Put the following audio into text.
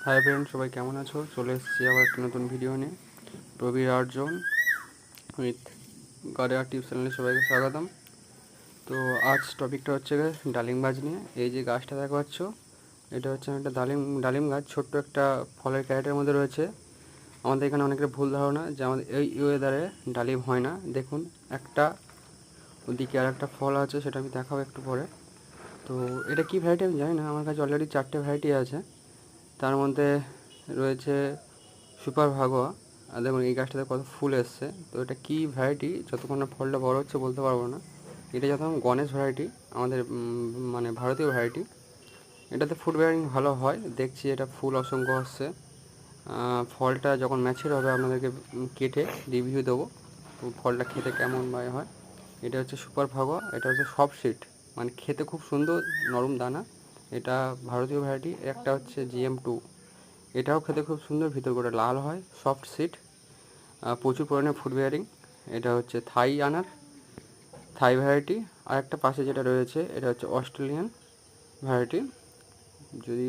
Hi friend, সবাই কেমন আছো? চলে এসেছি আবার একটা নতুন ভিডিও নিয়ে। প্রবীর আর্টজন উইথ গড়ে আর্ট টিউব চ্যানেলে সবাইকে স্বাগতম। তো আজ টপিকটা হচ্ছে ডালিম গাছ নিয়ে। এই যে গাছটা দেখা পাচ্ছ, এটা হচ্ছে একটা ডালিম গাছ। ছোট্ট একটা ফলের ক্যারেটের মধ্যে রয়েছে। আমাদের এখানে অনেকের ভুল ধারণা যে আমাদের এই ওয়েদারে ডালিম হয় না। দেখুন, একটা ওদিকে আর একটা ফল আছে, সেটা আমি দেখাবো একটু পরে। তো এটা কী ভ্যারাইটি আমি জানি না। আমার কাছে অলরেডি 4টে ভ্যারাইটি আছে। তার মধ্যে রয়েছে সুপার ভাগোয়া। আর দেখুন এই গাছটাতে কত ফুল এসছে। তো এটা কী ভ্যারাইটি, যতক্ষণ না ফলটা বড় হচ্ছে বলতে পারবো না। এটা যখন গণেশ ভ্যারাইটি, আমাদের মানে ভারতীয় ভ্যারাইটি। এটাতে ফুড বেয়ারিং ভালো হয়, দেখছি এটা ফুল অসংখ্য আসছে। ফলটা যখন ম্যাচিওর হবে আপনাদেরকে কেটে রিভিউ দেবো ফলটা খেতে কেমন হয়। এটা হচ্ছে সুপার ভাগোয়া। এটা হচ্ছে সফট সিড, মানে খেতে খুব সুন্দর নরম দানা। এটা ভারতীয় ভ্যারাইটি। একটা হচ্ছে GM2, এটাও খেতে খুব সুন্দর, ভিতর করে লাল হয়, সফট সিড, প্রচুর পরিমাণে ফুড বেয়ারিং। এটা হচ্ছে থাই ভ্যারাইটি। আর একটা পাশে যেটা রয়েছে এটা হচ্ছে অস্ট্রেলিয়ান ভ্যারাইটি। যদি